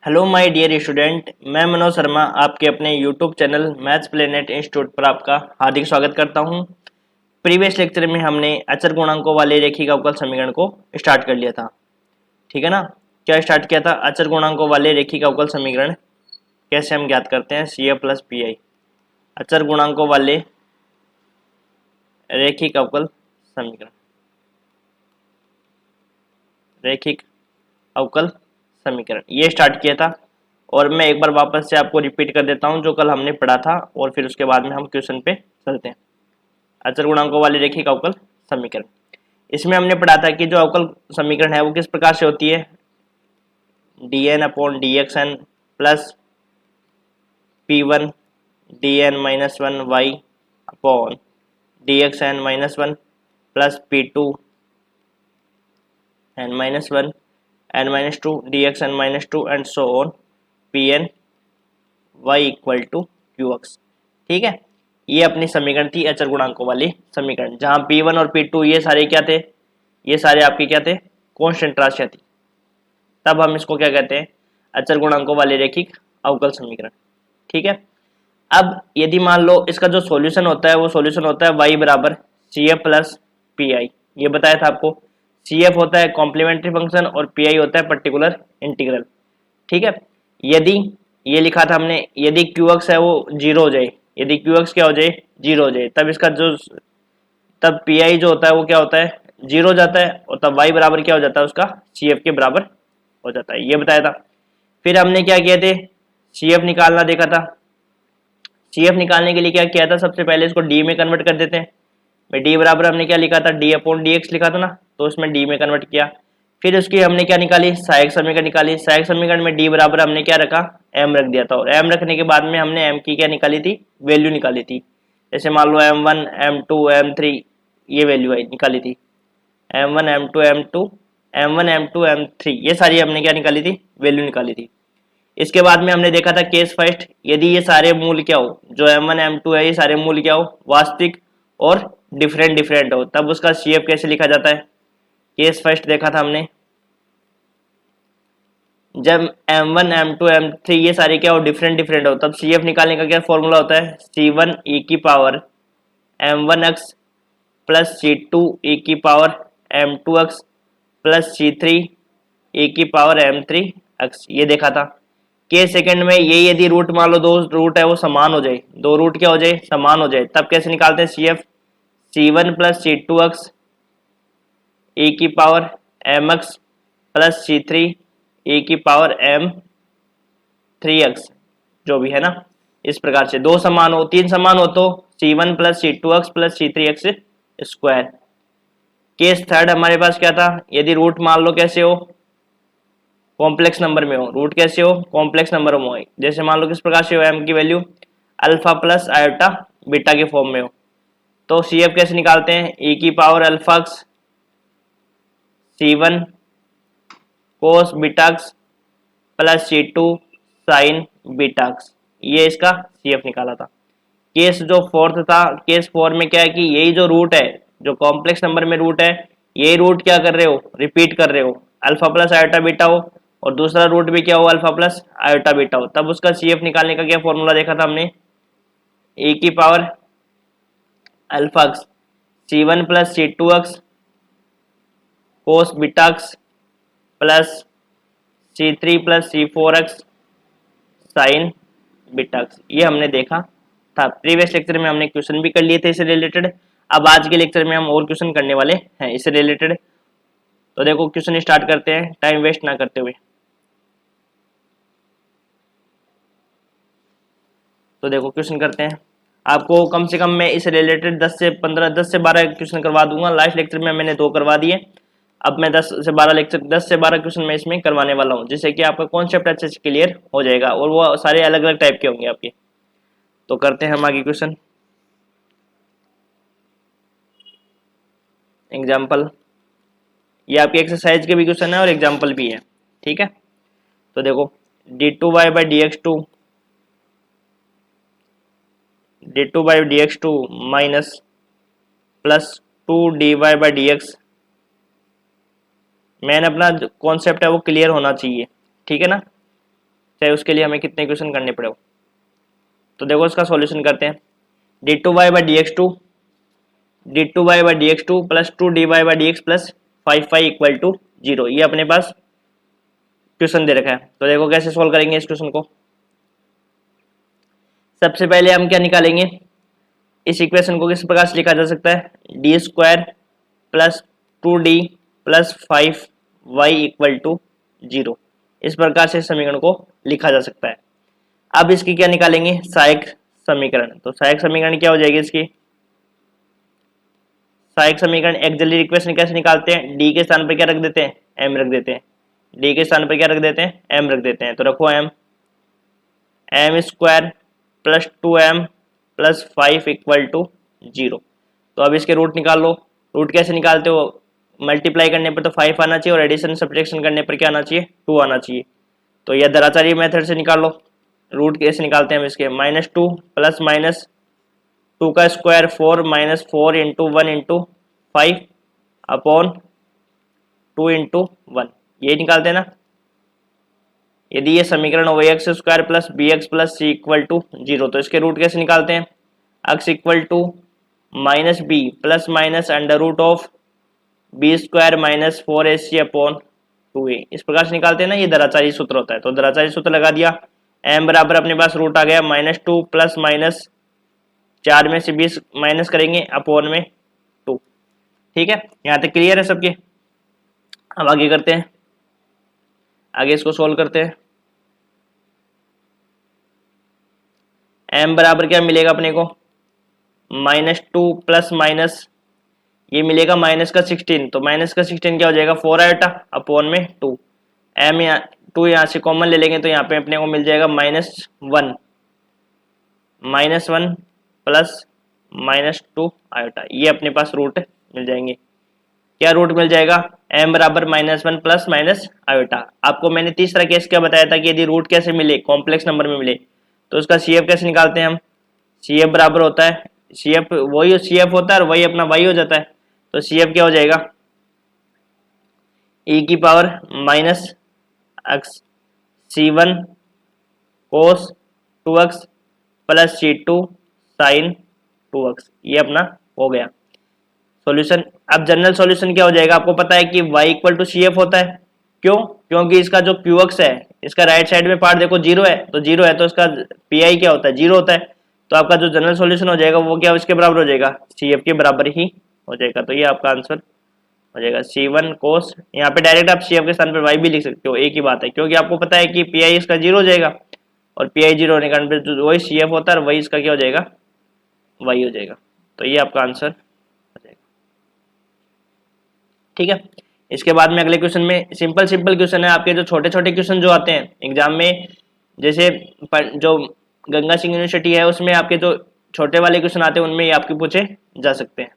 Hello my dear student, मैं मनोज शर्मा आपके अपने YouTube channel maths planet institute पर आपका हार्दिक स्वागत करता हूं। प्रीवियस लेक्चर में हमने अचर गुणांकों वाले रैखिक अवकल समीकरण को स्टार्ट कर लिया था। ठीक है ना। क्या स्टार्ट किया था? अचर गुणांकों वाले रैखिक अवकल समीकरण कैसे हम ज्ञात करते हैं, C F plus P I. अचर गुणांकों वाले रैखिक अवकल समीकरण, रैखिक अवकल समीकरण ये स्टार्ट किया था। और मैं एक बार वापस से आपको रिपीट कर देता हूं जो कल हमने पढ़ा था, और फिर उसके बाद में हम क्वेश्चन पे चलते हैं। अचर गुणांकों वाले रैखिक अवकल समीकरण, इसमें हमने पढ़ा था कि जो अवकल समीकरण है वो किस प्रकार से होती है, D N upon D X N plus P one D N minus one Y upon D X N minus one plus P two N minus one N minus two D X N minus two and so on P N Y equal to Q X. ठीक है, ये अपनी समीकरण थी अचर गुणांकों वाली समीकरण, जहां P1 और P2 ये सारे क्या थे, ये सारे आपके क्या थे, कांस्टेंट राशियां थी। तब हम इसको क्या कहते हैं, अचर गुणांकों वाले रैखिक अवकल समीकरण। ठीक है, अब यदि मान लो इसका जो सॉल्यूशन होता है वो सॉल्यूशन होता है y बराबर C F plus P I. ये बताया था आपको, सी एफ होता है कॉम्प्लीमेंट्री फंक्शन और पी आई होता है पर्टिकुलर इंटीग्रल। ठीक है, यदि ये लिखा था हमने, यदि क्यू एक्स है वो जीरो हो जाए, यदि क्यू एक्स क्या हो जाए, जीरो हो जाए, तब इसका जो तब पी आई जो होता है वो क्या होता है, जीरो हो जाता है, और तब वाई बराबर क्या हो जाता है, उसका सी एफ के बराबर हो जाता है। ये बताया था। फिर हमने क्या किए थे, सी एफ निकालना देखा था। सी एफ निकालने के लिए क्या किया था, सबसे पहले इसको डी में कन्वर्ट कर देते हैं। भाई डी बराबर हमने क्या लिखा था, डी अपॉन डी एक्स लिखा था ना, तो उसमें डी में कन्वर्ट किया। फिर उसकी हमने क्या निकाली, सहायक समीकरण निकाली। सहायक समीकरण में डी बराबर हमने क्या रखा, एम रख दिया था, और एम रखने के बाद में हमने एम की क्या निकाली थी, वैल्यू निकाली थी। जैसे मान लो M one M two M three ये वैल्यू आई निकाली थी, M one M two M two M one M two M three, ये सारी हमने क्या निकाली थी, वैल्यू निकाली थी। इसके बाद में हमने देखा था केस फर्स्ट, यदि ये सारे मूल क्या हो, जो एम वन एम टू है ये सारे मूल क्या हो, वास्तविक और डिफरेंट डिफरेंट हो, तब उसका सी एफ कैसे लिखा जाता है। केस फर्स्ट देखा था हमने, जब m1 m2 m3 ये सारे क्या हो, डिफरेंट डिफरेंट हो, तब सी एफ निकालने का क्या फॉर्मूला होता है, c1 e की power m1x plus c2 e की power m2x plus c3 e की पावर m3x। ये देखा था। के सेकंड में ये यदि रूट मान लो दो रूट है वो समान हो जाए, दो रूट क्या हो जाए, समान हो जाए, तब कैसे निकालते हैं C F, c1 plus c2x e की power mx plus c3 e की पावर m3x, जो भी है ना। इस प्रकार से दो समान हो, तीन समान हो तो c1 plus c2x plus c3x square. Case third हमारे पास क्या था, यदि रूट मान लो कैसे हो, कॉम्प्लेक्स नंबर में हो, रूट कैसे हो, कॉम्प्लेक्स नंबर में हो। जैसे मान लो किस प्रकार से हो, m की value alpha plus iota beta के फॉर्म में हो, तो सी एफ कैसे निकालते हैं, e की पावर अल्फा c1 कोस beta x plus c2 sign beta x, ये इसका सी एफ निकाला था। केस जो फोर्थ था, केस फोर में क्या है कि यही जो रूट है, जो कॉम्प्लेक्स नंबर में रूट है, यही रूट क्या कर रहे हो, रिपीट कर रहे हो, अल्फा प्लस आयोटा बीटा हो, और दूसरा रूट भी क्या हो, अल्फा प्लस आयोटा बीटा हो, तब उसका सी एफ निकालने का क्या फॉर्मूला देखा था हमने, ए की power alpha c1 plus c2x cos beta x plus c3 plus c4x sine beta x. ये हमने देखा था। प्रीवियस लेक्चर में हमने क्वेश्चन भी कर लिए थे इससे रिलेटेड। अब आज के लेक्चर में हम और क्वेश्चन करने वाले हैं इससे रिलेटेड। तो देखो क्वेश्चन स्टार्ट करते हैं टाइम वेस्ट ना करते हुए। तो देखो क्वेश्चन करते हैं। आपको कम से कम मैं इससे रिलेटेड 10 से 12 क्वेश्चन करवा दूंगा। लास्ट लेक्चर में मैंने 2 करवा दिए, अब मैं 10 से 12 क्वेश्चन मैं इसमें करवाने वाला हूँ, जिससे कि आपका कॉन्सेप्ट अच्छे से क्लियर हो जाएगा, और वो सारे अलग अलग टाइप के होंगे आपके। तो करते हैं हम आगे क्वेश्चन। एग्जाम्पल, ये आपकी एक्सरसाइज के भी क्वेश्चन है और एग्जाम्पल भी है। ठीक है, तो देखो d2y by dx2 minus plus 2dy by dx। मैंने अपना कॉन्सेप्ट है वो क्लियर होना चाहिए, ठीक है ना। चाहे उसके लिए हमें कितने इक्वेशन करने पड़े हो। तो देखो इसका सॉल्यूशन करते हैं। d2y/dx2 plus 2dy/dx plus 5y equal to 0, ये अपने पास क्वेश्चन दे रखा है। तो देखो कैसे सोल्व करेंगे इस क्वेश्चन को। सबसे पहले हम क्या निकालेंगे, इस इक्वेशन को किस प्रकार से लिखा जा सकता है, d² plus 2d plus 5y equal to 0, इस प्रकार से समीकरण को लिखा जा सकता है। अब इसकी क्या निकालेंगे, सहायक समीकरण। तो सहायक समीकरण क्या हो जाएगी इसकी, सहायक समीकरण एक्सिलरी इक्वेशन कैसे निकालते हैं, d के स्थान पर क्या रख देते हैं, m रख देते हैं। d के स्थान पर क्या रख देते हैं, m रख देते हैं। तो रखो m² plus 2m plus 5 equal to 0। तो अब इसके रूट निकाल लो। रूट कैसे निकालते हो, मल्टीप्लाई करने पर तो 5 आना चाहिए और एडिशन सब्ट्रैक्शन करने पर क्या आना चाहिए, 2 आना चाहिए। तो यह दराचारी मेथड से निकाल लो। रूट कैसे निकालते हैं हम इसके, -2 प्लस माइनस 2 का square 4 minus 4 into 1 into 5 upon 2 into 1, ये निकालते हैं ना। यदि ये समीकरण हो x² plus bx plus c equal to 0, तो इसके रूट कैसे निकालते हैं, x equal to minus B plus minus under root of b² minus 4ac upon 2a, इस प्रकार से निकालते हैं ना। ये दराचारी सूत्र होता है। तो दराचारी सूत्र लगा दिया, m बराबर अपने पास रूट आ गया -2 प्लस माइनस 4 में से 20 माइनस करेंगे अपॉन में 2। ठीक है, यहाँ तक क्लियर है सबके। अब आगे करते हैं, आगे इसको सोल्व करते हैं। m बराबर क्या मिलेगा अपने को, -2 प्लस माइनस ये मिलेगा माइनस का 16, तो माइनस का 16 क्या हो जाएगा, 4 आयोटा अपॉन में 2। m 2 यहाँ से कॉमन ले लेंगे तो यहाँ पे अपने को मिल जाएगा -1 प्लस -2 आयोटा, ये अपने पास रूट मिल जाएंगे। क्या रूट मिल जाएगा, m बराबर -1 प्लस माइनस आयोटा। आपको मैंने तीसरा केस क्या बताया था कि यदि रूट कैसे मिले, कॉम्प्लेक्स नंबर में मिले, तो उसका CF कैसे निकालते हैं हम। CF बराबर होता है, CF वही CF होता है और वही अपना y हो जाता है। तो CF क्या हो जाएगा, e की power -x C1 cos 2x plus C2 sin 2x, ये अपना हो गया सॉल्यूशन। अब जनरल सॉल्यूशन क्या हो जाएगा, आपको पता है कि y इक्वल टू CF होता है। क्यों, क्योंकि इसका जो QX है, इसका राइट साइड में पार्ट देखो 0 है, तो 0 है तो इसका PI क्या होता है, 0 होता है। तो आपका जो जनरल सॉल्यूशन हो जाएगा वो क्या इसके बराबर हो जाएगा, CF के बराबर ही हो जाएगा। तो ये आपका आंसर हो जाएगा C1 cos, यहाँ पे डायरेक्ट आप CF के स्थान पर y भी लिख सकते हो, एक ही बात है, क्योंकि आपको पता है कि PI इसका 0 हो जाएगा और PI 0 होने के कारण फिर वही CF होता है और वही इसका क्या हो जाएगा, y हो जाएगा। तो ये आपका आंसर हो जाएगा। ठीक है, इसके बाद में अगले क्वेश्चन में सिंपल क्वेश्चन है आपके, जो छोटे छोटे क्वेश्चन जो आते हैं एग्जाम में, जैसे जो गंगा सिंह यूनिवर्सिटी है उसमें आपके जो छोटे वाले क्वेश्चन आते हैं उनमें ये आपके पूछे जा सकते हैं।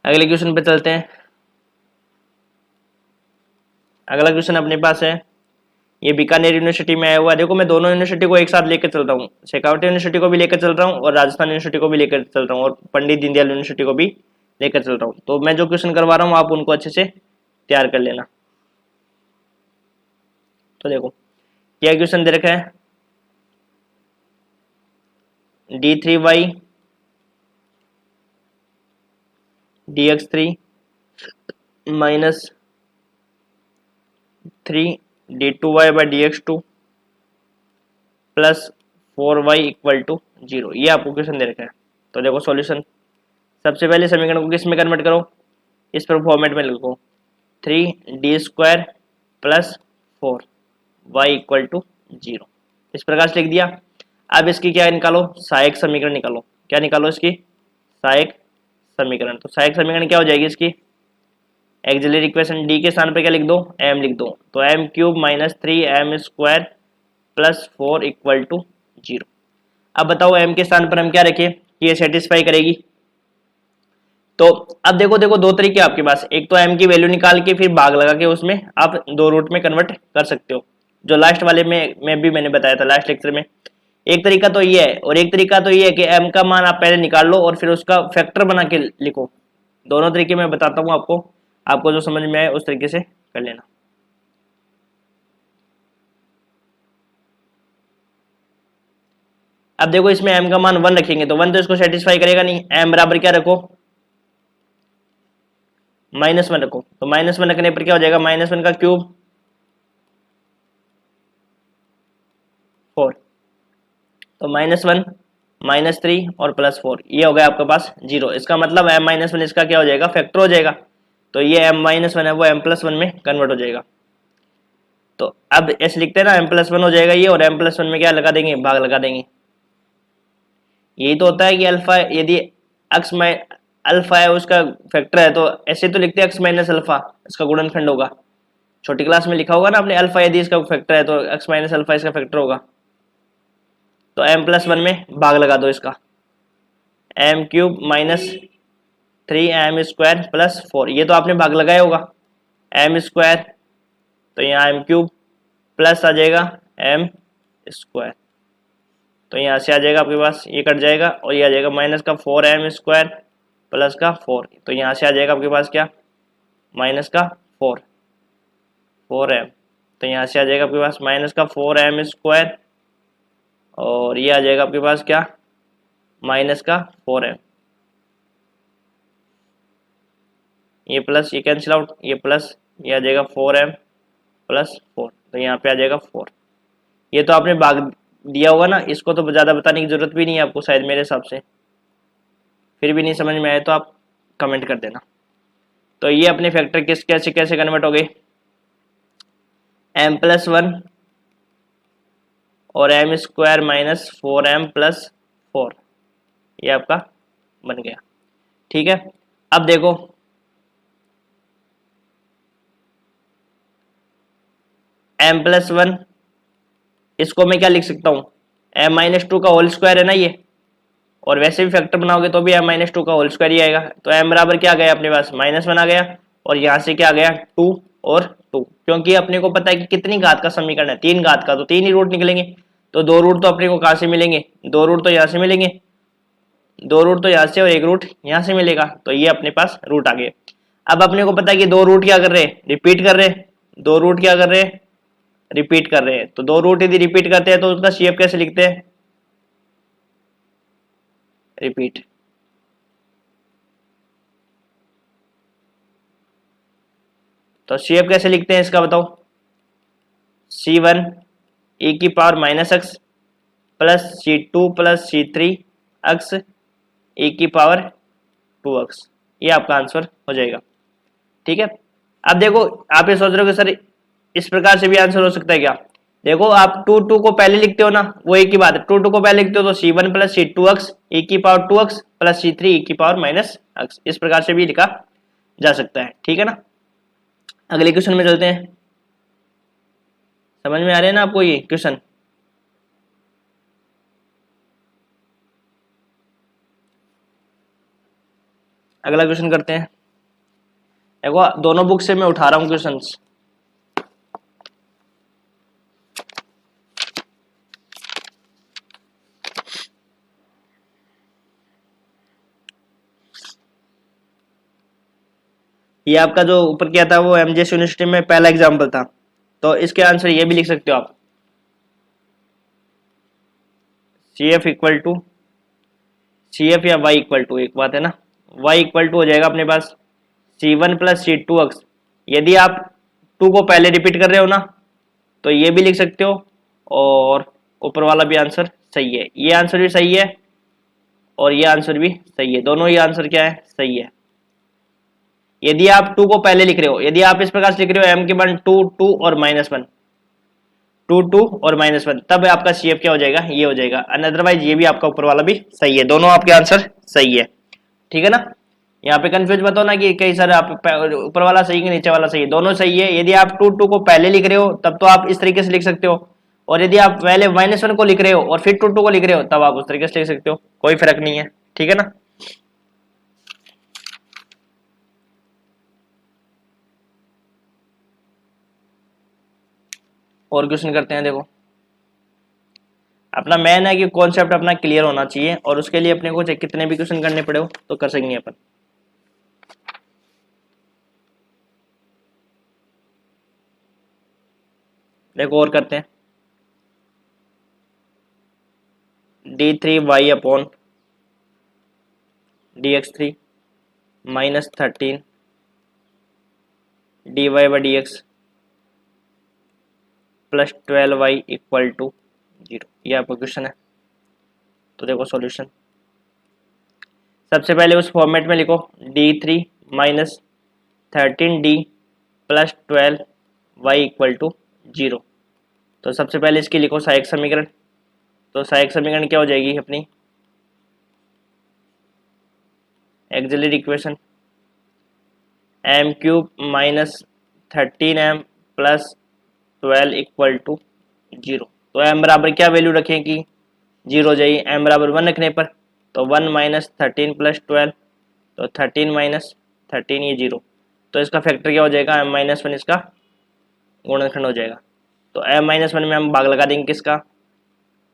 अगले क्वेश्चन पे चलते हैं। अगला क्वेश्चन अपने पास है, ये बीकानेर यूनिवर्सिटी में आया हुआ है। देखो मैं दोनों यूनिवर्सिटी को एक साथ लेकर चल रहा हूँ, शेखावट यूनिवर्सिटी को भी लेकर चल रहा हूँ और राजस्थान यूनिवर्सिटी को भी लेकर चल रहा हूँ और पंडित दीनदयाल यूनिवर्सिटी को भी लेकर चल रहा हूँ। तो मैं जो क्वेश्चन करवा रहा हूँ आप उनको अच्छे से तैयार कर लेना। तो देखो क्या क्वेश्चन दे रखा है, d3y dx3 minus 3 d2y/dx2 plus 4y equal to 0, ये आपको क्वेश्चन दे रखा है। तो देखो सॉल्यूशन, सबसे पहले समीकरण को किस में कन्वर्ट करो, इस पर फॉर्मेट में लिखो 3d² plus 4y equal to 0, इस प्रकार से लिख दिया। अब इसकी क्या निकालो, सहायक समीकरण निकालो। क्या निकालो, इसकी सहायक समीकरण। तो सहायक समीकरण क्या हो जाएगी इसकी, एक्सिलरी इक्वेशन d के स्थान पर क्या लिख दो, m लिख दो। तो m³ minus 3m² plus 4 equal to 0। अब बताओ m के स्थान पर हम क्या रखें कि ये सेटिस्फाई करेगी। तो अब देखो दो तरीके आपके पास, एक तो m की वैल्यू निकाल के फिर भाग लगा के उसमें आप दो रूट में कन्वर्ट कर सकते हो, जो लास्ट वाले में भी मैंने बताया था लास्ट लेक्चर में। एक तरीका तो ये है और एक तरीका तो ये है कि m का मान आप पहले निकाल लो और फिर उसका फैक्टर बना के लिखो। दोनों तरीके मैं बताता हूँ आपको। आपको जो समझ में आए उस तरीके से कर लेना। अब देखो इसमें m का मान 1 रखेंगे तो 1 तो इसको सेटिस्फाई करेगा नहीं, m बराबर क्या रखो, -1 रखो। तो -1 रखने पर क्या हो जाएगा, -1 का क्यूब 4, तो -1 -3 और +4, ये हो गया आपके पास 0। इसका मतलब m-1 इसका क्या हो जाएगा, फैक्टर हो जाएगा। तो ये m-1 है वो m+1 में कन्वर्ट हो जाएगा। तो अब ऐसे लिखते हैं ना, m+1 हो जाएगा ये, और m+1 में क्या लगा देंगे, भाग लगा देंगे। यही तो होता है कि अल्फा यदि x अल्फा है उसका फैक्टर है, तो ऐसे तो लिखते हैं x माइनस अल्फा, इसका गुणनखंड होगा। छोटी क्लास में लिखा होगा ना आपने, अल्फा यदि इसका फैक्टर है तो x माइनस अल्फा इसका फैक्टर होगा। तो m+1 में भाग लगा दो इसका, m³ -3m² +4, ये तो आपने भाग लगाया होगा, m² तो यहाँ m³ प्लस आ जाएगा m², तो यहाँ से आ जाएगा आपके पास, ये कट जाएगा और ये आ जाएगा माइनस का 4m² प्लस का 4, तो यहाँ से आ जाएगा आपके पास क्या, माइनस का 4m, तो यहाँ से आ जाएगा आपके पास माइनस का 4m², और ये आ जाएगा आपके पास क्या, माइनस का 4m, ये प्लस ये कैंसिल आउट, ये प्लस ये आ जाएगा 4m + 4, तो यहाँ पे आ जाएगा 4। ये तो आपने भाग दिया होगा ना, इसको तो ज़्यादा बताने की जरूरत भी नहीं है आपको शायद मेरे हिसाब से। फिर भी नहीं समझ में आए तो आप कमेंट कर देना। तो ये अपने फैक्टर कैसे कैसे कन्वर्ट हो गए, m+1 और m² -4m + 4, ये आपका बन गया। ठीक है, अब देखो m+1 इसको मैं क्या लिख सकता हूँ, m-2 का होल स्क्वायर है ना ये, और वैसे भी फैक्टर बनाओगे तो भी m-2 का होल स्क्वायर ही आएगा। तो m बराबर क्या आ गया अपने पास, -1 आ गया, और यहाँ से क्या आ गया 2 और 2, क्योंकि अपने को पता है कि कितनी घात का समीकरण है, 3 घात का, तो 3 ही रूट निकलेंगे। तो 2 रूट तो अपने को कहाँ से मिलेंगे, 2 रूट तो यहाँ से मिलेंगे, 2 रूट तो यहाँ से और 1 रूट यहाँ से मिलेगा, तो ये अपने पास रूट आ गए। अब अपने को पता है कि 2 रूट क्या कर रहे हैं, रिपीट कर रहे हैं, 2 रूट क्या कर रहे हैं, रिपीट कर रहे हैं। तो 2 रूट यदि रिपीट करते हैं तो उसका शेप कैसे लिखते हैं, रिपीट। तो शेप कैसे लिखते हैं इसका बताओ, c1 e⁻⁻x + c2 + c3 x e⁻2x, ये आपका आंसर हो जाएगा। ठीक है, अब देखो आप ये सोच रहे हो कि सर इस प्रकार से भी आंसर हो सकता है क्या, देखो आप 2 को पहले लिखते हो ना, वो एक ही बात है, 2 को पहले लिखते हो तो c1 + c2x e⁻2x + c3 e⁻−x, इस प्रकार से भी लिखा जा सकता है। ठीक है ना, अगले क्वेश्चन में चलते हैं। समझ में आ रहे हैं ना आपको ये क्वेश्चन, अगला क्वेश्चन करते हैं। देखो दोनों बुक से मैं उठा रहा हूं क्वेश्चंस। ये आपका जो ऊपर किया था वो एमजीएस यूनिवर्सिटी में पहला एग्जाम्पल था, तो इसके आंसर ये भी लिख सकते हो आप, CF इक्वल टू CF या Y इक्वल टू, एक बात है ना, Y इक्वल टू हो जाएगा अपने पास C1 + C2x। यदि आप 2 को पहले रिपीट कर रहे हो ना तो ये भी लिख सकते हो, और ऊपर वाला भी आंसर सही है, ये आंसर भी सही है और ये आंसर भी सही है, दोनों ही आंसर क्या है, सही है। यदि आप 2 को पहले लिख रहे हो, यदि आप इस प्रकार से लिख रहे हो m के मान 2 2 और -1, 2 2 और -1, तब आपका CF क्या हो जाएगा, ये हो जाएगा। अदरवाइज ये भी आपका ऊपर वाला भी सही है, दोनों आपके आंसर सही है। ठीक है ना, यहाँ पे कंफ्यूज मत होना कि कई सर आप ऊपर वाला सही कि नीचे वाला सही है, दोनों सही है। यदि आप 2 2 को पहले लिख रहे हो तब तो आप इस तरीके से लिख सकते हो, और यदि आप पहले -1 को लिख रहे हो और फिर 2 2 को लिख रहे हो तब आप उस तरीके से लिख सकते हो, कोई फर्क नहीं है। ठीक है ना, और क्वेश्चन करते हैं। देखो अपना मेन है कि कॉन्सेप्ट अपना क्लियर होना चाहिए, और उसके लिए अपने को चाहे कितने भी क्वेश्चन करने पड़े हो तो कर सकेंगे अपन। देखो और करते हैं, d3y upon dx3 minus 13 dy by dx plus 12y equal to 0। ये आपका क्वेश्चन है। तो देखो सॉल्यूशन, सबसे पहले उस फॉर्मेट में लिखो d3 minus 13d plus 12y equal to 0। तो सबसे पहले इसकी लिखो सहायक समीकरण। तो सहायक समीकरण क्या हो जाएगी अपनी, auxiliary equation m cube minus 13m plus 12 equal to 0। तो m बराबर क्या वैल्यू रखें कि 0 हो जाएगी, m बराबर 1 रखने पर। तो 1 माइनस 13 प्लस 12, तो 13 माइनस 13 ये 0। तो इसका फैक्टर क्या हो जाएगा, m माइनस 1, इसका गुणनखंड हो जाएगा। तो m माइनस 1 में हम भाग लगा देंगे किसका,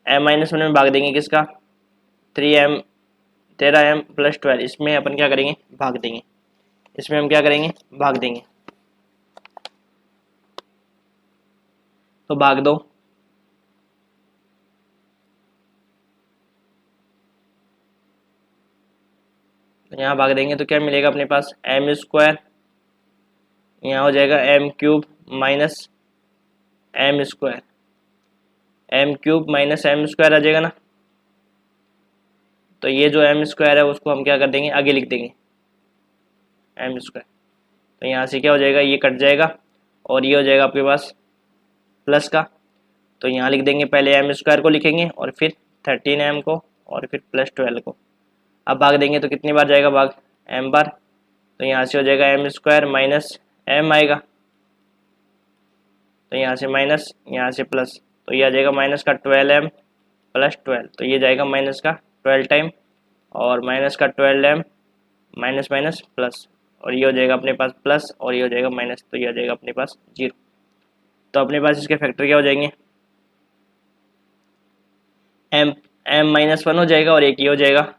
m माइनस 1 में भाग देंगे किसका, 3m 13m प्लस 12, इसमें अपन क्या करेंगे, भाग देंगे। इसमें हम क्या करेंगे, भाग देंगे। तो भाग दो, तो यहाँ भाग देंगे तो क्या मिलेगा अपने पास, एम स्क्वायर, यहाँ हो जाएगा M cube minus M square, M cube minus M square आ जाएगा ना। तो ये जो एम स्क्वायर है उसको हम क्या कर देंगे, आगे लिख देंगे एम स्क्वायर। तो यहाँ से क्या हो जाएगा, ये कट जाएगा और ये हो जाएगा आपके पास प्लस का। तो यहाँ लिख देंगे, पहले एम स्क्वायर को लिखेंगे और फिर 13m को और फिर प्लस 12 को। अब भाग देंगे तो कितनी बार जाएगा भाग, m बार। तो यहाँ से हो जाएगा एम स्क्वायर माइनस m आएगा, तो यहाँ से माइनस, यहाँ से प्लस। तो ये आ जाएगा माइनस का 12m प्लस 12। तो ये जाएगा माइनस का 12 टाइम और माइनस का 12m माइनस माइनस प्लस, और ये हो जाएगा अपने पास प्लस और ये हो जाएगा माइनस। तो ये आ जाएगा अपने पास 0। तो अपने पास इसके फैक्टर क्या हो जाएंगे, m माइनस 1 हो जाएगा और एक ये हो जाएगा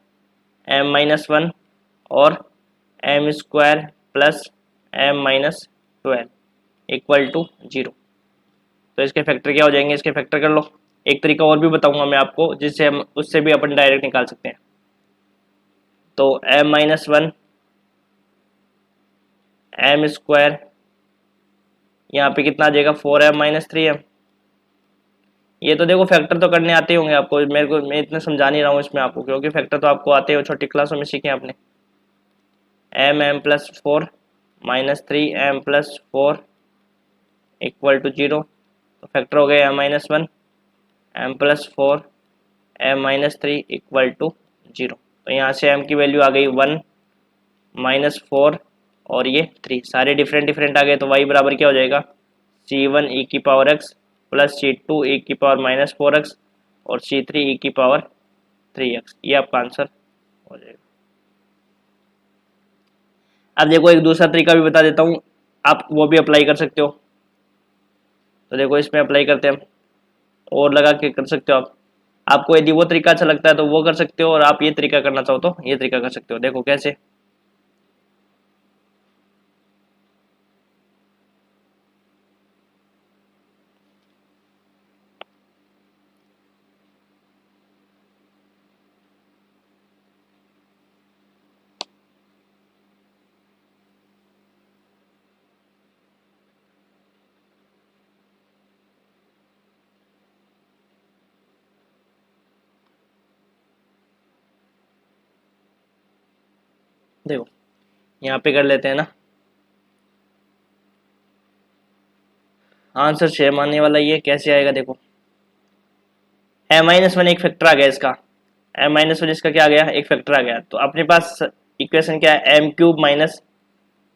m माइनस 1 और m square plus m minus 12 equal to 0। तो इसके फैक्टर क्या हो जाएंगे, इसके फैक्टर कर लो। एक तरीका और भी बताऊंगा मैं आपको जिससे हम उससे भी अपन डायरेक्ट निकाल सकते हैं। तो m माइनस 1 m स्क्वायर, यहाँ पे कितना आ जाएगा 4m माइनस 3m। ये तो देखो फैक्टर तो करने आते होंगे आपको, मेरे को मैं इतना समझा नहीं रहा हूँ इसमें आपको, क्योंकि फैक्टर तो आपको आते हो, छोटी क्लासों में सीखे आपने। m plus 4 minus 3m plus 4 equal to 0। तो फैक्टर हो गया m minus 1 m plus 4 m minus 3 equal to 0। तो यहाँ से m की वैल्यू आ गई 1 माइनस 4 और ये 3, सारे डिफरेंट डिफरेंट आ गए। तो y बराबर क्या हो जाएगा, c1 e की power x plus c2 e की पावर माइनस 4x और c3 e की पावर 3x। ये आपका आंसर हो जाएगा। अब देखो एक दूसरा तरीका भी बता देता हूँ, आप वो भी अप्लाई कर सकते हो। तो देखो इसमें अप्लाई करते हैं हम, और लगा के कर सकते हो आप। आपको यदि वो तरीका अच्छा लगता है तो वो कर सकते हो, और आप ये तरीका करना चाहो तो ये तरीका कर सकते हो। देखो कैसे, देखो यहाँ पे कर लेते हैं ना, आंसर 6 मानने वाला। ये कैसे आएगा, देखो m माइनस 1 एक फैक्टर आ गया इसका, m माइनस 1 इसका क्या आ गया, एक फैक्टर आ गया। तो अपने पास इक्वेशन क्या है, m cube minus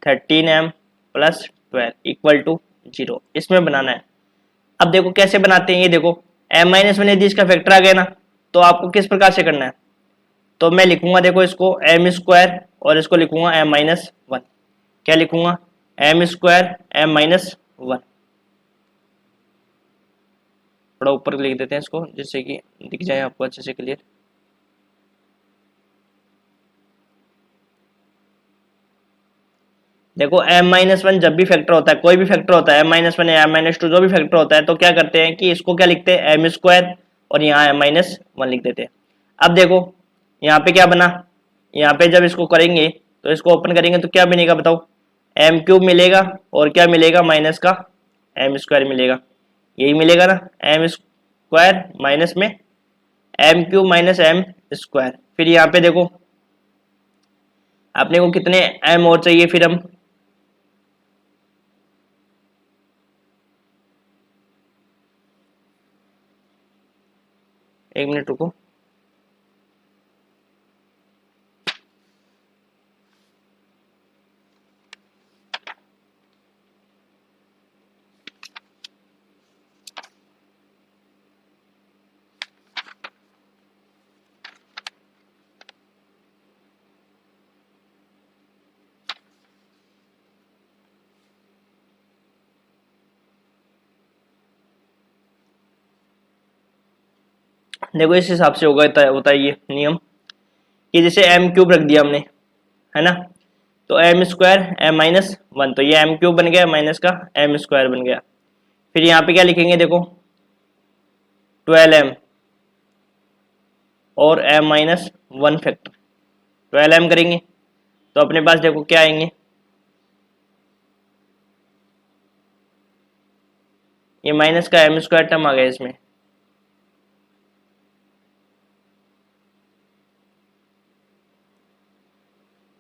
13m plus 12 equal to 0, इसमें बनाना है। अब देखो कैसे बनाते हैं, ये देखो m माइनस 1 यदि इसका फैक्टर आ गया ना, तो आपको किस प्रकार से करना है। तो मैं लिखूंगा देखो इसको m स्क्वायर और इसको लिखूंगा m माइनस 1। क्या लिखूंगा, m स्क्वायर m माइनस 1। थोड़ा ऊपर लिख देते हैं इसको जिससे कि दिख जाए आपको अच्छे से क्लियर। देखो m-1 जब भी फैक्टर होता है, कोई भी फैक्टर होता है, m-1 या m-2 जो भी फैक्टर होता है, तो क्या करते हैं कि इसको क्या लिखते हैं m स्क्वायर और यहाँ m-1 लिख देते हैं। अब देखो यहाँ पे क्या बना, यहाँ पे जब इसको करेंगे तो इसको ओपन करेंगे तो क्या बनेगा बताओ, m क्यूब मिलेगा और क्या मिलेगा माइनस का m स्क्वायर मिलेगा, यही मिलेगा ना, m स्क्वायर माइनस में m cube minus m square. फिर यहाँ पे देखो अपने को कितने m और चाहिए, फिर हम एक मिनट रुको, देखो इस हिसाब से होता है ये नियम कि जैसे m क्यूब रख दिया हमने, है ना, तो m स्क्वायर m-1, तो ये m क्यूब बन गया माइनस का m स्क्वायर बन गया। फिर यहाँ पे क्या लिखेंगे देखो 12m और m-1 फैक्टर, 12m करेंगे तो अपने पास देखो क्या आएंगे, ये माइनस का m स्क्वायर टर्म आ गया इसमें,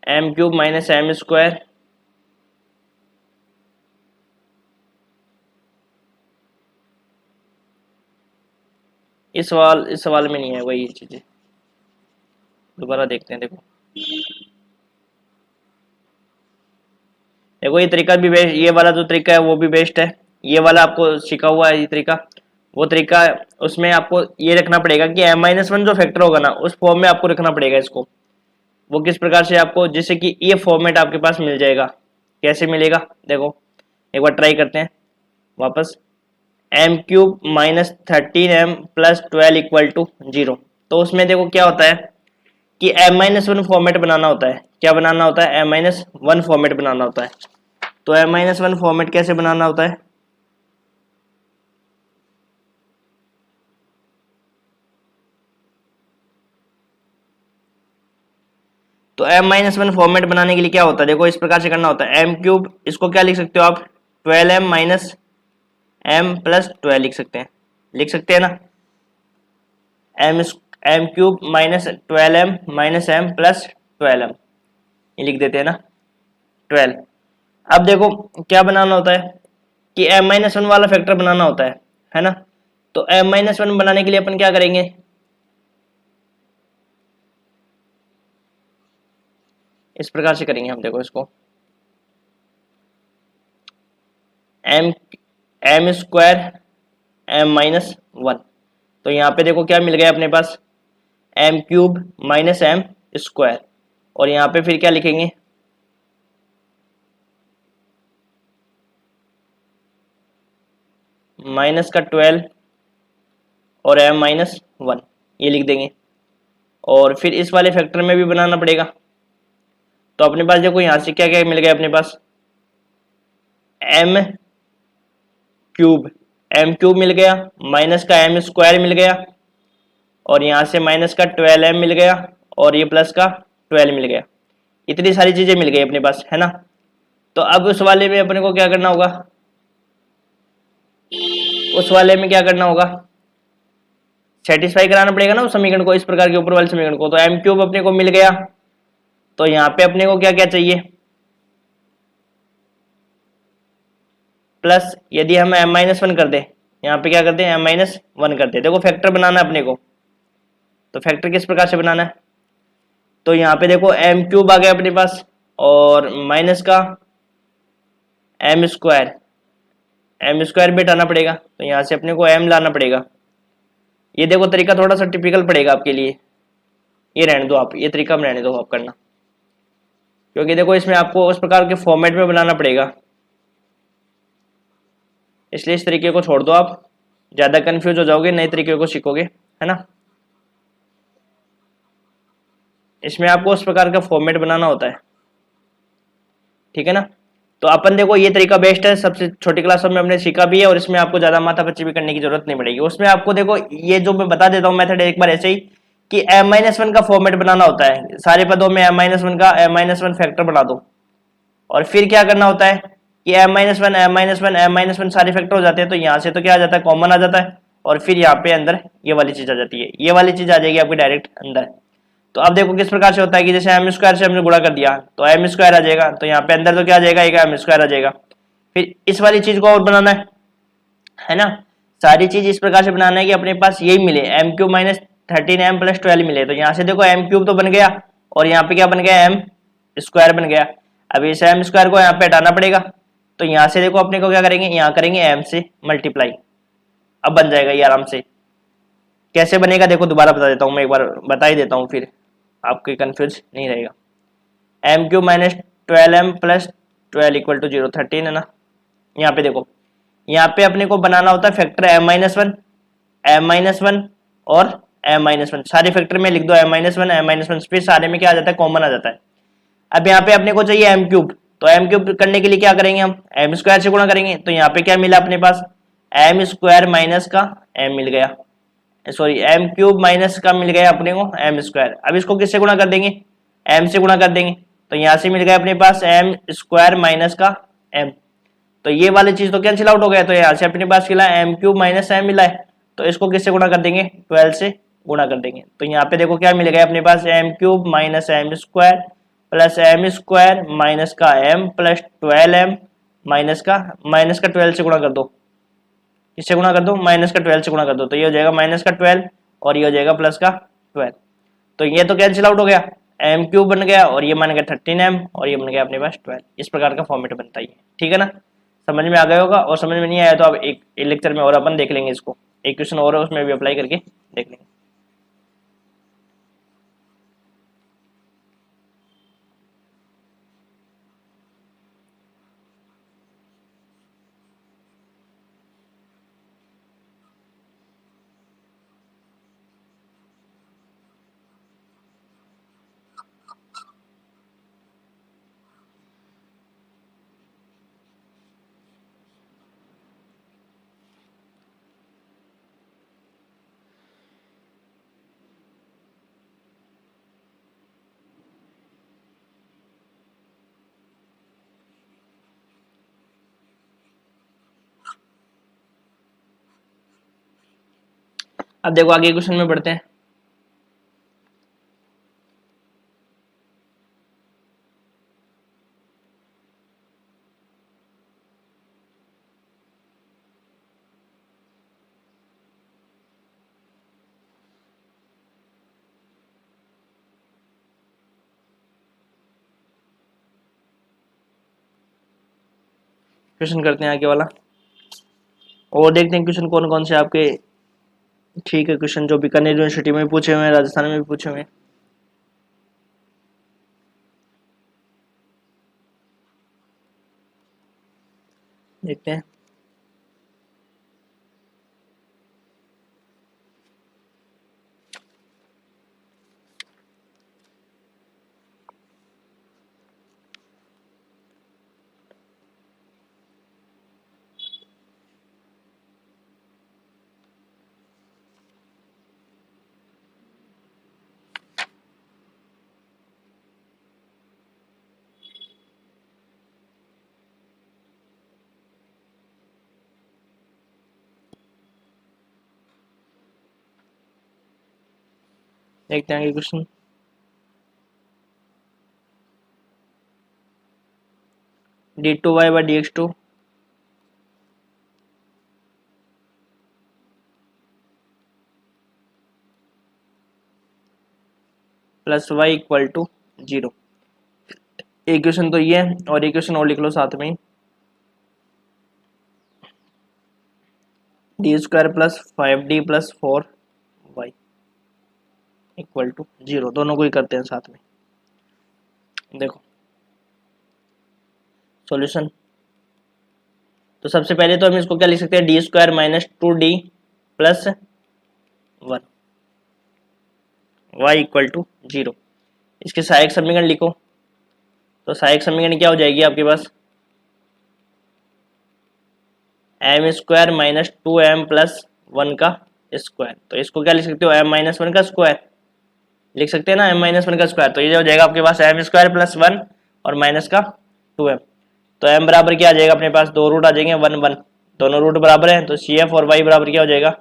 m cube minus m square इस सवाल में नहीं है वही चीजें, दोबारा देखते हैं। देखो देखो ये तरीका भी बेस्ट, ये वाला जो तरीका है वो भी बेस्ट है, ये वाला आपको सीखा हुआ है ये तरीका, वो तरीका उसमें आपको ये रखना पड़ेगा कि m-1 जो फैक्टर होगा ना उस फॉर्म में आपको रखना पड़ेगा इसको। वो किस प्रकार से आपको, जिससे कि ये फॉर्मेट आपके पास मिल जाएगा। कैसे मिलेगा देखो एक बार ट्राई करते हैं वापस, m cube minus 13m plus 12 equal to 0। तो उसमें देखो क्या होता है कि m-1 फॉर्मेट बनाना होता है, क्या बनाना होता है, m-1 फॉर्मेट बनाना होता है। तो m-1 फॉर्मेट कैसे बनाना होता है, तो m-1 फॉर्मेट बनाने के लिए क्या होता है, देखो इस प्रकार से करना होता है, m क्यूब इसको क्या लिख सकते हो आप 12m माइनस m प्लस 12 लिख सकते हैं ना, m cube minus 12m minus m plus 12m, ये लिख देते हैं ना 12। अब देखो क्या बनाना होता है कि m-1 वाला फैक्टर बनाना होता है ना, तो m-1 बनाने के लिए अपन क्या करेंगे, इस प्रकार से करेंगे हम, देखो इसको m स्क्वायर m-1, तो यहाँ पे देखो क्या मिल गया अपने पास m cube minus m square, और यहाँ पे फिर क्या लिखेंगे माइनस का 12 और m-1 ये लिख देंगे, और फिर इस वाले फैक्टर में भी बनाना पड़ेगा। तो अपने पास देखो यहाँ से क्या क्या मिल गया अपने पास, m क्यूब मिल गया माइनस का m स्क्वायर मिल गया, और यहाँ से माइनस का 12m मिल गया, और ये प्लस का 12 मिल गया। इतनी सारी चीजें मिल गई अपने पास, है ना। तो अब उस वाले में अपने को क्या करना होगा, उस वाले में क्या करना होगा, सेटिस्फाई कराना पड़ेगा ना उस समीकरण को, इस प्रकार के ऊपर वाले समीकरण को। तो m क्यूब अपने को मिल गया, तो यहाँ पे अपने को क्या क्या चाहिए, प्लस यदि हम m-1 कर दे, यहाँ पे क्या करते हैं m-1 करते हैं। देखो फैक्टर बनाना है अपने को, तो फैक्टर किस प्रकार से बनाना है, तो यहाँ पे देखो m क्यूब आ गया अपने पास, और माइनस का m स्क्वायर भी हटाना पड़ेगा, तो यहाँ से अपने को m लाना पड़ेगा। ये देखो तरीका थोड़ा सा टिपिकल पड़ेगा आपके लिए, ये रहने दो आप, ये तरीका में रहने दो आप करना, क्योंकि देखो इसमें आपको उस प्रकार के फॉर्मेट में बनाना पड़ेगा, इसलिए इस तरीके को छोड़ दो, आप ज्यादा कंफ्यूज हो जाओगे, नए तरीके को सीखोगे, है ना। इसमें आपको उस प्रकार का फॉर्मेट बनाना होता है, ठीक है ना। तो अपन देखो ये तरीका बेस्ट है, सबसे छोटी क्लासों में हमने सीखा भी है और इसमें आपको ज्यादा माथापच्ची भी करने की जरूरत नहीं पड़ेगी। उसमें आपको देखो ये जो मैं बता देता हूँ मेथड एक बार ऐसे ही कि m-1 का फॉर्मेट बनाना होता है, सारे पदों में m-1 का m-1 फैक्टर बना दो और फिर क्या करना होता है कि m-1 m-1 m-1 सारे फैक्टर हो जाते हैं, तो यहाँ से तो क्या आ जाता है, कॉमन आ जाता है और फिर यहाँ पे अंदर ये वाली चीज आ जाती है, ये वाली चीज आ जाएगी आपकी डायरेक्ट अंदर। तो अब देखो किस प्रकार से होता है कि जैसे एम स्क्वायर से हमने गुणा कर दिया तो एम स्क्वायर आ जाएगा, तो यहाँ पे अंदर तो क्या आ जाएगा, एक एम स्क्वायर आ जाएगा। फिर इस वाली चीज को और बनाना है ना, सारी चीज इस प्रकार से बनाना है कि अपने पास यही मिले M cube minus 13m plus 12 मिले। तो यहाँ से देखो एम क्यूब तो बन गया और यहाँ पे क्या बन गया, एम स्क्वायर बन गया। अब इस एम स्क्वायर को यहाँ पे हटाना पड़ेगा, तो यहाँ से देखो अपने को क्या करेंगे, यहाँ करेंगे एम से मल्टीप्लाई, अब बन जाएगा ये आराम से। कैसे बनेगा देखो दोबारा बता देता हूँ मैं, एक बार बता ही देता हूँ फिर आपके कंफ्यूज नहीं रहेगा। M cube minus 12m plus 12 equal to 0, 13 है ना। यहाँ पे देखो यहाँ पे अपने को बनाना होता है फैक्टर m-1 m-1 और m-1, सारे फैक्टर में लिख दो m-1 m-1, फिर सारे में क्या आ जाता है, कॉमन आ जाता है। अब यहाँ पे अपने को चाहिए एम क्यूब, तो एम क्यूब करने के लिए क्या करेंगे, हम एम स्क्वायर से गुणा करेंगे। तो यहाँ पे क्या मिला अपने पास, एम स्क्वायर माइनस का एम मिल गया, सॉरी एम क्यूब माइनस का मिल गया अपने को एम स्क्वायर। अब इसको किससे गुणा कर देंगे, एम से गुणा कर देंगे, तो यहाँ से मिल गया अपने पास एम स्क्वायर माइनस का एम। तो ये वाली चीज तो कैंसिल आउट हो गया, तो यहाँ से अपने पास मिला एम क्यूब माइनस एम मिला है, तो इसको किससे गुणा कर देंगे, 12 से गुणा कर देंगे। तो यहाँ पे देखो क्या मिल गया अपने पास, M cube minus M square plus M square minus का एम प्लस 12m माइनस का 12 से गुणा कर दो, इससे गुणा कर दो, माइनस का 12 से गुणा कर दो, तो ये हो जाएगा माइनस का 12 और ये हो जाएगा प्लस का 12। तो ये तो कैंसिल आउट हो गया, एम क्यूब बन गया और ये मान गया 13m और ये बन गया अपने पास 12। इस प्रकार का फॉर्मेट बनता है, ठीक है ना। समझ में आ गया होगा, और समझ में नहीं आया तो अब एक लेक्चर में और अपन देख लेंगे इसको, एक क्वेश्चन और है उसमें भी अप्लाई करके देख लेंगे। अब देखो आगे क्वेश्चन में बढ़ते हैं। क्वेश्चन करते हैं आगे वाला और देखते हैं क्वेश्चन कौन कौन से आपके ठीक है। क्वेश्चन जो बीकानेर यूनिवर्सिटी में भी पूछे हुए हैं, राजस्थान में भी पूछे हुए हैं, देखते हैं। देखते हैं आगे question. d2y by dx2 plus Y equal to 0। एक क्वेश्चन तो ये है और एक क्वेश्चन और लिख लो साथ में ही, D square plus 5d plus 4y equal to 0। दोनों को ही करते हैं साथ में। देखो सॉल्यूशन, तो सबसे पहले तो हम इसको क्या लिख सकते हैं, D square minus 2d plus 1 y equal to 0। इसके सहायक समीकरण लिखो, तो सहायक समीकरण क्या हो जाएगी आपके पास, M square minus 2m plus 1 का स्क्वायर। तो इसको क्या लिख सकते हो, m माइनस 1 का स्क्वायर लिख सकते हैं ना, m माइनस 1 का स्क्वायर। तो ये हो जाएगा आपके पास m स्क्वायर प्लस 1 और माइनस का 2m। तो m बराबर क्या आ जाएगा अपने पास, दो रूट आ जाएंगे 1 1, दोनों रूट बराबर है। तो CF और y बराबर क्या हो जाएगा,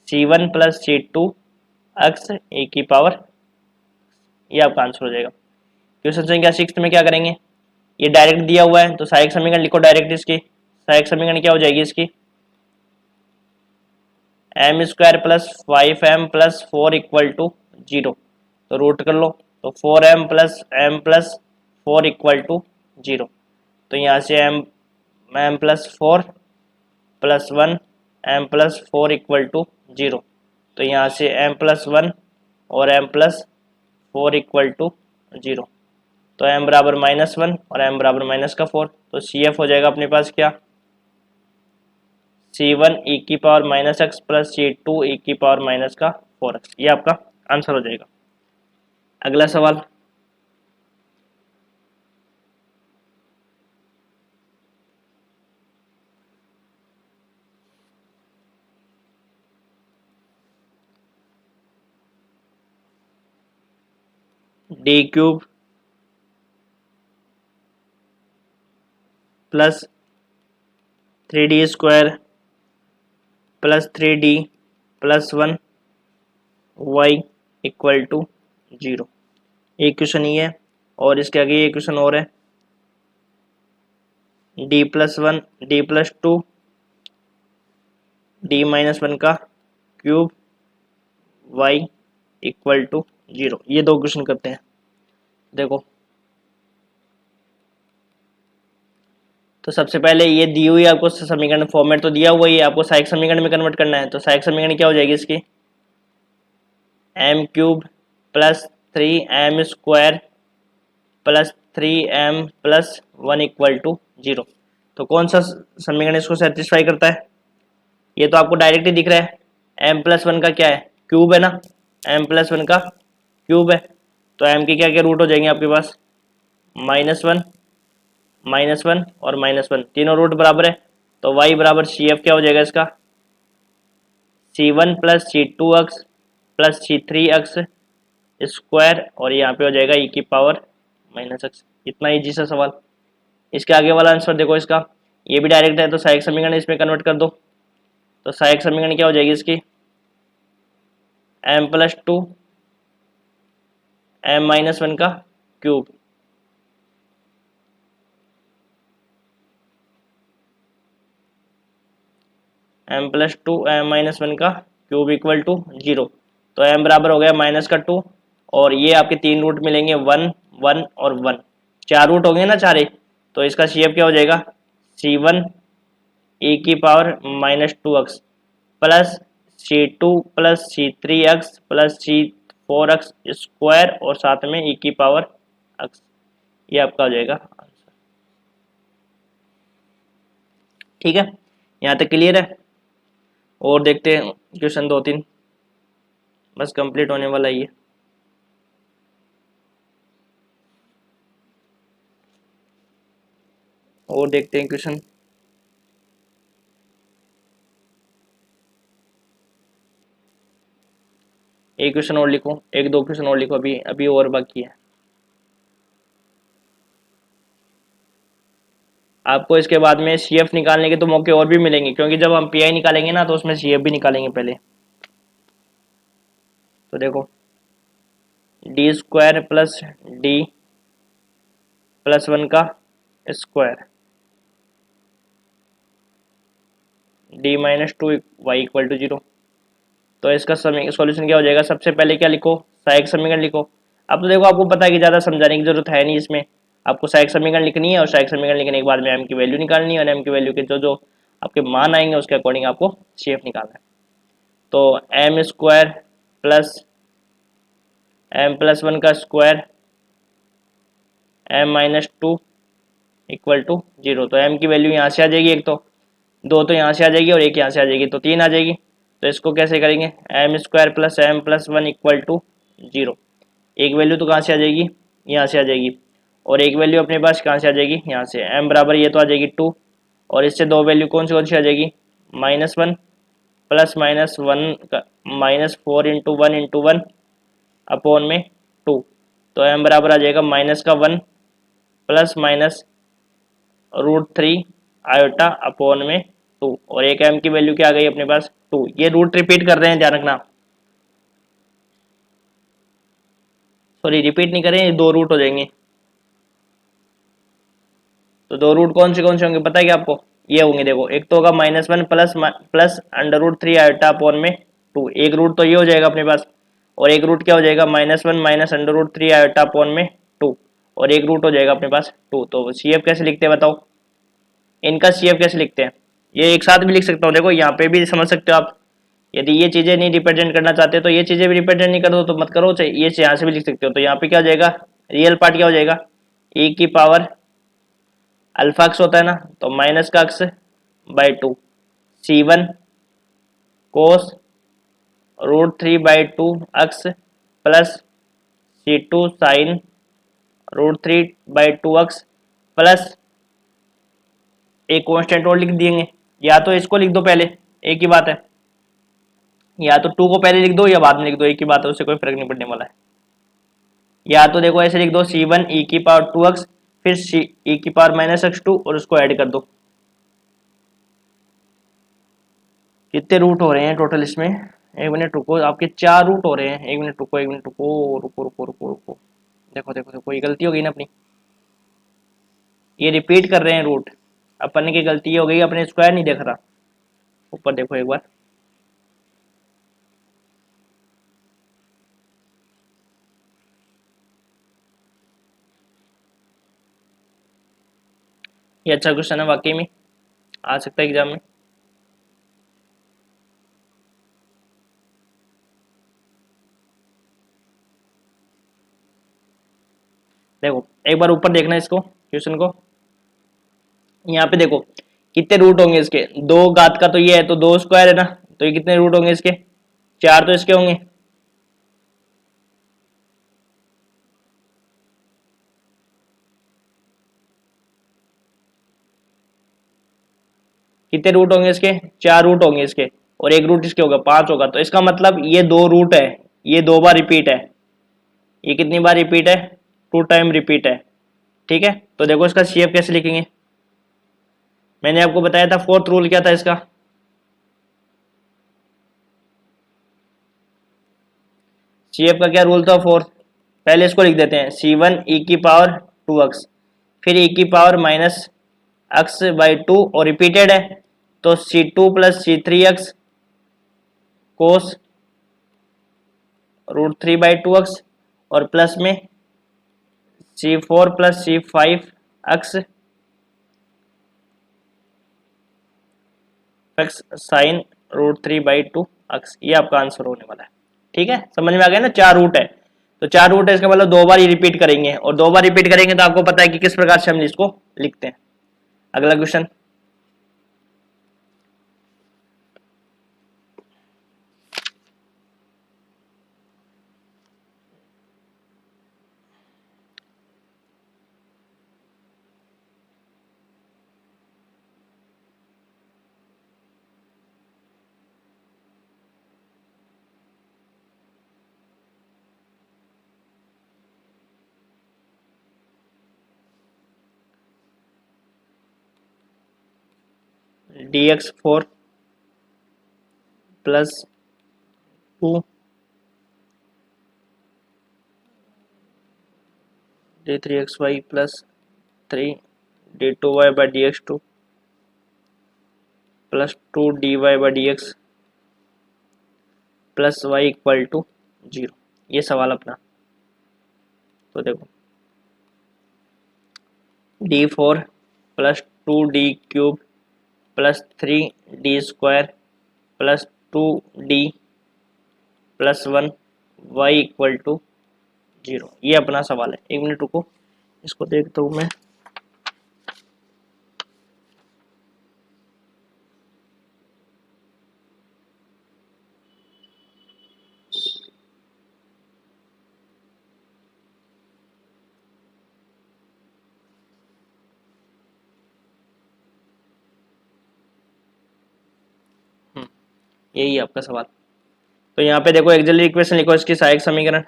C1 प्लस C2 एक्स ए की पावर, ये आपका आंसर हो जाएगा। क्वेश्चन संख्या 6 में क्या करेंगे, ये डायरेक्ट दिया हुआ है तो सहायक समीकरण लिखो डायरेक्ट। इसकी सहायक समीकरण क्या हो जाएगी इसकी, M square plus 5m plus 4 equal to 0। तो रूट कर लो, तो 4m plus m plus 4 equal to 0। तो यहाँ से m plus 4 plus 1 m plus 4 equal to 0। तो यहाँ से m प्लस 1 और m प्लस 4 इक्वल टू 0। तो m बराबर -1 और m बराबर -4। तो CF हो जाएगा अपने पास क्या, C1 e की power -x plus C2 e की पावर -4x। ये आपका आंसर हो जाएगा। अगला सवाल, d cube plus 3d square plus 3d plus 1 y equal to 0। एक क्वेश्चन ये है और इसके आगे ये क्वेश्चन और है, d plus 1 d plus 2 d minus 1 का क्यूब y इक्वल टू 0। ये दो क्वेश्चन करते हैं। देखो तो सबसे पहले ये दी हुई आपको समीकरण फॉर्मेट तो दिया हुआ ही है, आपको सहायक समीकरण में कन्वर्ट करना है। तो सहायक समीकरण क्या हो जाएगी इसकी, m cube plus 3m square plus 3m plus 1 equal to 0। तो कौन सा समीकरण इसको सेटिस्फाई करता है, ये तो आपको डायरेक्ट ही दिख रहा है, m प्लस 1 का क्या है, क्यूब है ना, m प्लस 1 का क्यूब है। तो m के क्या क्या रूट हो जाएंगे आपके पास, -1 -1 और -1, तीनों रूट बराबर है। तो y बराबर CF क्या हो जाएगा इसका, C1 plus C2x plus C3x square और यहाँ पे हो जाएगा e की पावर -x। इतना ईजी सा सवाल। इसके आगे वाला आंसर देखो इसका, ये भी डायरेक्ट है तो सहायक समीकरण इसमें कन्वर्ट कर दो। तो सहायक समीकरण क्या हो जाएगी इसकी, m प्लस 2 m माइनस 1 का cube m plus 2 m minus 1 का क्यूब इक्वल टू 0। तो m बराबर हो गया -2 और ये आपके तीन रूट मिलेंगे 1 1 और 1, चार रूट होंगे ना चारे। तो इसका CF क्या हो जाएगा, C1 e की power -2x plus C2 plus C3x plus C4x square और साथ में e की पावर x। ये आपका हो जाएगा आंसर। ठीक है, यहाँ तक क्लियर है। और देखते हैं क्वेश्चन 2-3, बस कंप्लीट होने वाला ही है। और देखते हैं क्वेश्चन, एक क्वेश्चन और लिखो, एक दो क्वेश्चन और लिखो, अभी अभी और बाकी है। आपको इसके बाद में CF निकालने के तो मौके और भी मिलेंगे, क्योंकि जब हम PI निकालेंगे ना तो उसमें CF भी निकालेंगे पहले। तो देखो d square plus d plus 1 का square d minus 2 y equal to 0। तो इसका सॉल्यूशन क्या हो जाएगा, सबसे पहले क्या लिखो, सहायक समीकरण लिखो। अब तो देखो आपको पता है कि ज़्यादा समझाने की जरूरत है नहीं, इसमें आपको सहायक समीकरण लिखनी है और सहायक समीकरण लिखने के बाद में m की वैल्यू निकालनी है और m की वैल्यू के जो जो आपके मान आएंगे उसके अकॉर्डिंग आपको CF निकालना है। तो m square plus m plus 1 का square m minus 2 equal to 0। तो m की वैल्यू यहाँ से आ जाएगी, एक तो दो तो यहाँ से आ जाएगी और एक यहाँ से आ जाएगी, तो 3 आ जाएगी। तो इसको कैसे करेंगे, m square plus m plus 1 equal to 0। एक वैल्यू तो कहाँ से आ जाएगी, यहाँ से आ जाएगी, और एक वैल्यू अपने पास कहाँ से आ जाएगी, यहाँ से। m बराबर ये तो आ जाएगी 2 और इससे दो वैल्यू कौन सी आ जाएगी, -1 प्लस -1 -4 इंटू 1 अपॉन में 2, तो m बराबर आ जाएगा -1 प्लस -√3 आयोटा अपॉन में 2, और एक m की वैल्यू क्या आ गई अपने पास 2। ये रूट रिपीट कर रहे हैं, ध्यान रखना, सॉरी रिपीट नहीं करें, दो रूट हो जाएंगे। तो दो रूट कौन से होंगे पता है क्या आपको, ये होंगे, देखो एक तो होगा -1 प्लस √3 आयोटा अपॉन में 2, एक रूट तो ये हो जाएगा अपने पास, और एक रूट क्या हो जाएगा -1 माइनस √3 आयोटा अपॉन में 2, और एक रूट हो जाएगा अपने पास 2। तो CF कैसे लिखते हैं बताओ, इनका CF कैसे लिखते हैं, ये एक साथ भी लिख सकता हूँ, देखो यहाँ पे भी समझ सकते हो आप। यदि ये चीजें नहीं रिप्रेजेंट करना चाहते तो ये चीजें भी रिप्रेजेंट नहीं करो तो मत करो, ये यहाँ से भी लिख सकते हो। तो यहाँ पे क्या हो जाएगा, रियल पार्ट क्या हो जाएगा, e की पावर अल्फा अक्स होता है ना, तो माइनस का x by 2 C1 cos √3/2 x plus C2 sine √3/2 x plus एक कांस्टेंट और लिख देंगे, या तो इसको लिख दो पहले, एक ही बात है, या तो 2 को पहले लिख दो या बाद में लिख दो, एक ही बात है, उससे कोई फर्क नहीं पड़ने वाला है। या तो देखो ऐसे लिख दो C1 e की पावर 2x फिर e की पावर -x2 और उसको ऐड कर दो। कितने रूट हो रहे हैं टोटल इसमें, एक मिनट रुको, आपके 4 रूट हो रहे हैं, एक मिनट रुको, एक मिनट रुको, रुको रुको रुको रुको, देखो देखो देखो ये गलती हो गई ना अपनी, ये रिपीट कर रहे हैं रूट, अपन की गलती हो गई, अपने स्क्वायर नहीं देख रहा, ऊपर देखो एक बार, ये अच्छा क्वेश्चन है वाकई में, आ सकता है एग्जाम में। देखो एक बार ऊपर देखना इसको, क्वेश्चन को, यहाँ पे देखो कितने रूट होंगे इसके, 2 घात का तो ये है, तो 2 स्क्वायर है ना, तो ये कितने रूट होंगे इसके, 4 तो इसके होंगे, कितने रूट होंगे इसके, 4 रूट होंगे इसके, और एक रूट इसके होगा 5 होगा, तो इसका मतलब ये 2 रूट है, ये 2 बार रिपीट है, ये कितनी बार रिपीट है, 2 टाइम रिपीट है, ठीक है। तो देखो इसका CF कैसे लिखेंगे, मैंने आपको बताया था फोर्थ रूल क्या था इसका, CF का क्या रूल था फोर्थ, पहले इसको लिख देते हैं C1 e की पावर 2x फिर e की पावर -x/2 और रिपीटेड है, तो C2 प्लस C3x कोस √3/2x और प्लस में C4 plus C5x x sign √3/2x, ये आपका आंसर होने वाला है, ठीक है, समझ में आ गया ना, 4 रूट है, तो 4 रूट है, इसका मतलब 2 बार ही रिपीट करेंगे, और 2 बार रिपीट करेंगे तो आपको पता है कि किस प्रकार से हम इसको लिखते हैं। अगला question, dx4 plus 2 d3xy plus 3 d2y/dx2 plus 2dy/dx plus y equal to 0, ये सवाल अपना। तो देखो d4 plus 2d³ plus 3d² plus 2d plus 1 y equal to 0, ये अपना सवाल है। एक मिनट रुको, इसको देखता हूँ मैं, यही है आपका सवाल। तो यहाँ पे देखो एक्सिलरी इक्वेशन लिखो इसकी सहायक समीकरण।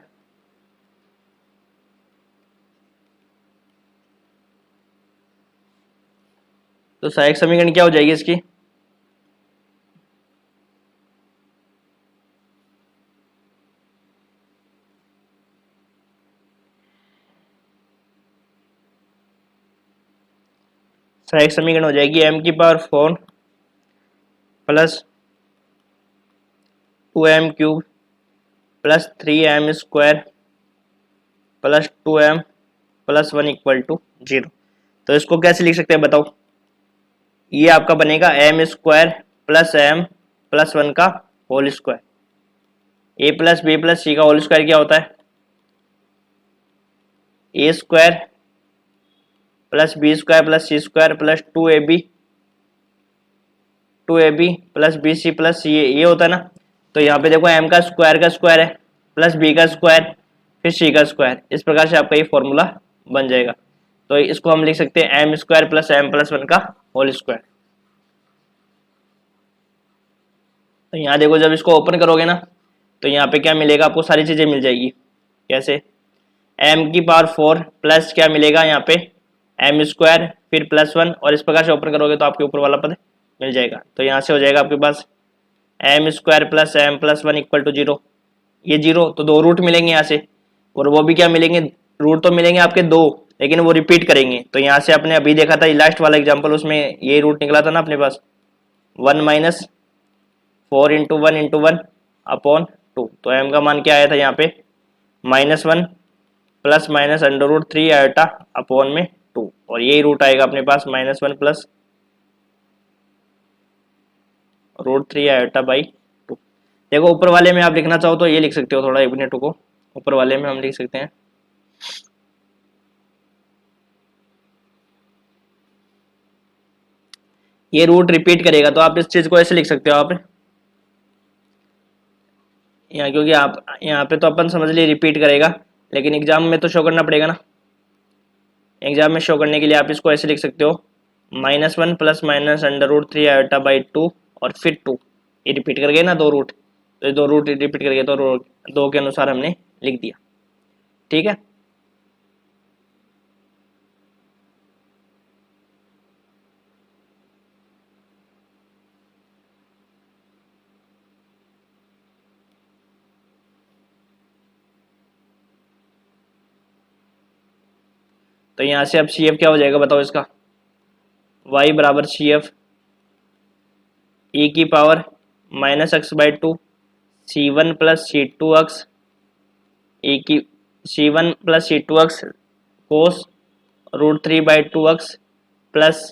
तो सहायक समीकरण क्या हो जाएगी इसकी? सहायक समीकरण हो जाएगी m⁴ plus 2m³ plus 3m² plus 2m plus 1 = 0। तो इसको कैसे लिख सकते हैं बताओ? ये आपका बनेगा m² प्लस m प्लस 1 का whole square. a plus b plus c का होल स्क्वायर क्या होता है? a² plus b² plus c² plus 2ab plus bc plus c ये होता है ना। तो यहाँ पे देखो m का स्क्वायर है प्लस b का स्क्वायर फिर c का स्क्वायर, इस प्रकार से आपका ये फॉर्मूला बन जाएगा। तो इसको हम लिख सकते हैं m² प्लस m प्लस 1 का होल स्क्वायर। तो यहाँ देखो जब इसको ओपन करोगे ना तो यहाँ पे क्या मिलेगा आपको? सारी चीजें मिल जाएगी। कैसे? m⁴ प्लस क्या मिलेगा यहाँ पे? m² फिर प्लस 1 और इस प्रकार से ओपन करोगे तो आपके ऊपर वाला पद मिल जाएगा। तो यहाँ से हो जाएगा आपके पास m² प्लस m प्लस 1 = 0। ये 0 तो 2 रूट मिलेंगे यहाँ से, और वो भी क्या मिलेंगे? रूट तो मिलेंगे आपके 2, लेकिन वो रिपीट करेंगे। तो यहाँ से आपने अभी देखा था लास्ट वाला एग्जाम्पल, उसमें ये रूट निकला था ना अपने पास 1 - 4 × 1 × 1 अपॉन 2। तो m का मान क्या आया था यहाँ पे? -1 प्लस माइनस √3 आयोटा अपॉन में 2, और यही रूट आएगा अपने पास -1 प्लस √3 आयोटा बाई 2। देखो ऊपर वाले में आप लिखना चाहो तो ये लिख सकते हो, थोड़ा 1 मिनट को ऊपर वाले में हम लिख सकते हैं ये रूट रिपीट करेगा, तो आप इस चीज को ऐसे लिख सकते हो आप यहाँ, क्योंकि आप यहाँ पे तो अपन समझ लिए रिपीट करेगा, लेकिन एग्जाम में तो शो करना पड़ेगा ना। एग्जाम में शो करने के लिए आप इसको ऐसे लिख सकते हो -1 प्लस माइनस √3 आयोटा बाई 2 और फिर 2। ये रिपीट कर गए ना 2 रूट, तो 2 रूट रिपीट कर गए तो 2 के अनुसार हमने लिख दिया। ठीक है, तो यहाँ से अब CF क्या हो जाएगा बताओ इसका? y बराबर CF e⁻ -x/2 C1 plus C2x C1 plus C2x cos √3/2x plus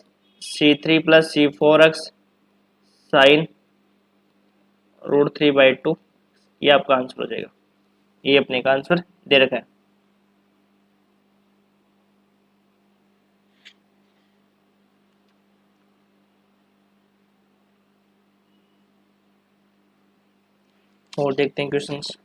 C3 plus C4x sine √3/2। ये आपका आंसर हो जाएगा। ये अपने का आंसर दे रखा है। और देखते हैं क्वेश्चंस।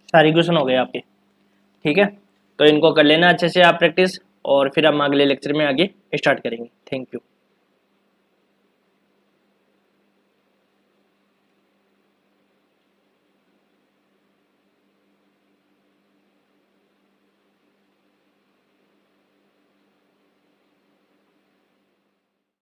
सारी क्वेश्चन हो गए आपके। ठीक है, तो इनको कर लेना अच्छे से आप प्रैक्टिस, और फिर हम अगले लेक्चर में आगे स्टार्ट करेंगे। Thank you.